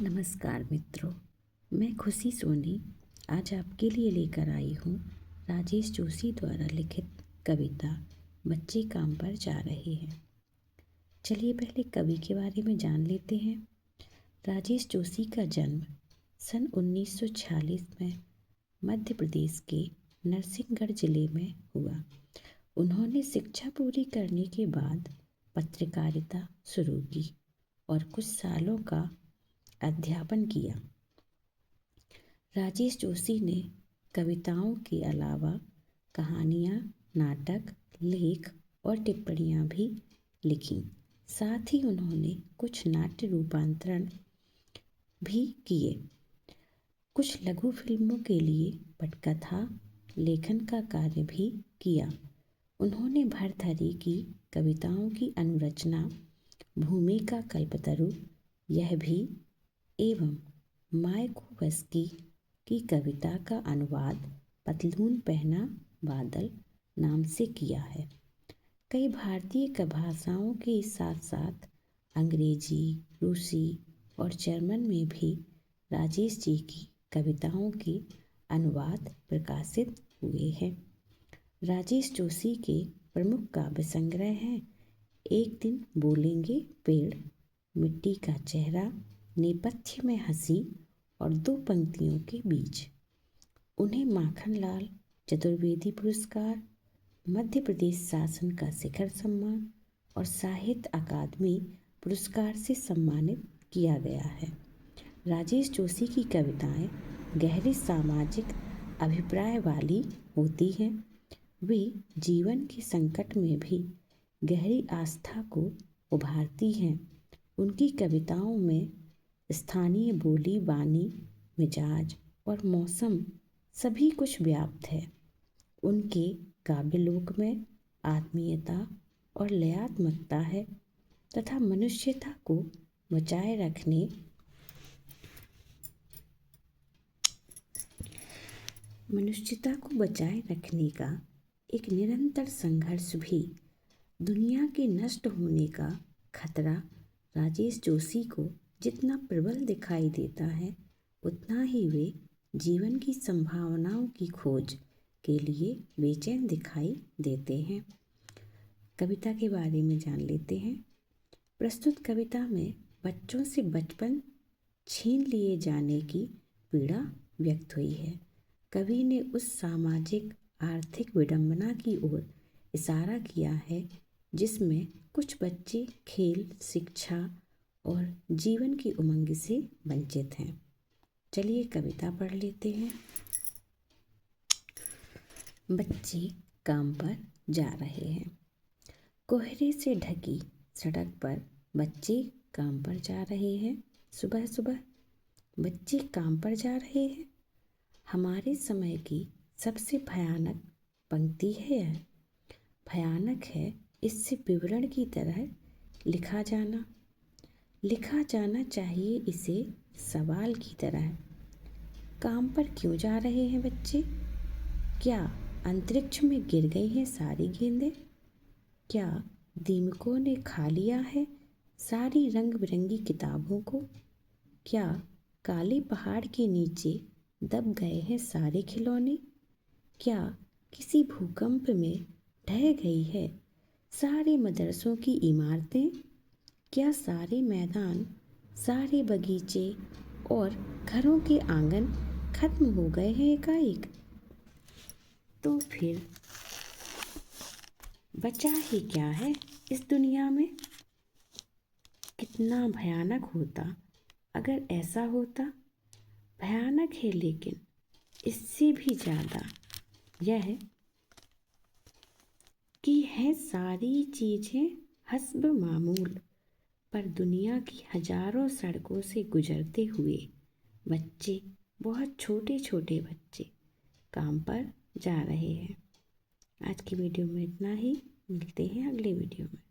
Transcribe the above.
नमस्कार मित्रों, मैं खुशी सोनी आज आपके लिए लेकर आई हूँ राजेश जोशी द्वारा लिखित कविता बच्चे काम पर जा रहे हैं। चलिए पहले कवि के बारे में जान लेते हैं। राजेश जोशी का जन्म सन 1946 में मध्य प्रदेश के नरसिंहगढ़ जिले में हुआ। उन्होंने शिक्षा पूरी करने के बाद पत्रकारिता शुरू की और कुछ सालों का अध्यापन किया। राजेश जोशी ने कविताओं के अलावा कहानियाँ, नाटक, लेख और टिप्पणियाँ भी लिखीं। साथ ही उन्होंने कुछ नाट्य रूपांतरण भी किए। कुछ लघु फिल्मों के लिए पटकथा लेखन का कार्य भी किया। उन्होंने भर्तृहरि की कविताओं की अनुरचना भूमिका कल्पतरु यह भी एवं मायाकोव्स्की की कविता का अनुवाद पतलून पहना बादल नाम से किया है। कई भारतीय भाषाओं के साथ साथ अंग्रेजी, रूसी और जर्मन में भी राजेश जी की कविताओं के अनुवाद प्रकाशित हुए हैं। राजेश जोशी के प्रमुख काव्य संग्रह हैं एक दिन बोलेंगे पेड़, मिट्टी का चेहरा, नेपथ्य में हंसी और दो पंक्तियों के बीच। उन्हें माखनलाल चतुर्वेदी पुरस्कार, मध्य प्रदेश शासन का शिखर सम्मान और साहित्य अकादमी पुरस्कार से सम्मानित किया गया है। राजेश जोशी की कविताएं गहरे सामाजिक अभिप्राय वाली होती हैं। वे जीवन के संकट में भी गहरी आस्था को उभारती हैं। उनकी कविताओं में स्थानीय बोली, वाणी, मिजाज और मौसम सभी कुछ व्याप्त है। उनके काव्यलोक में आत्मीयता और लयात्मकता है तथा मनुष्यता को बचाए रखने का एक निरंतर संघर्ष भी। दुनिया के नष्ट होने का खतरा राजेश जोशी को जितना प्रबल दिखाई देता है, उतना ही वे जीवन की संभावनाओं की खोज के लिए बेचैन दिखाई देते हैं। कविता के बारे में जान लेते हैं। प्रस्तुत कविता में बच्चों से बचपन छीन लिए जाने की पीड़ा व्यक्त हुई है। कवि ने उस सामाजिक आर्थिक विडंबना की ओर इशारा किया है जिसमें कुछ बच्चे खेल, शिक्षा और जीवन की उमंग से वंचित हैं। चलिए कविता पढ़ लेते हैं। बच्चे काम पर जा रहे हैं। कोहरे से ढकी सड़क पर बच्चे काम पर जा रहे हैं। सुबह सुबह बच्चे काम पर जा रहे हैं। हमारे समय की सबसे भयानक पंक्ति है यह। भयानक है इससे विवरण की तरह लिखा जाना चाहिए इसे सवाल की तरह। काम पर क्यों जा रहे हैं बच्चे? क्या अंतरिक्ष में गिर गई हैं सारी गेंदें? क्या दीमकों ने खा लिया है सारी रंग बिरंगी किताबों को? क्या काले पहाड़ के नीचे दब गए हैं सारे खिलौने? क्या किसी भूकंप में ढह गई है सारे मदरसों की इमारतें? क्या सारे मैदान, सारे बगीचे और घरों के आंगन खत्म हो गए हैं एकाएक? तो फिर बचा ही क्या है इस दुनिया में? कितना भयानक होता अगर ऐसा होता। भयानक है लेकिन इससे भी ज़्यादा यह कि है सारी चीज़ें हस्ब मामूल, पर दुनिया की हजारों सड़कों से गुजरते हुए बच्चे, बहुत छोटे छोटे बच्चे काम पर जा रहे हैं। आज की वीडियो में इतना ही। मिलते हैं अगले वीडियो में।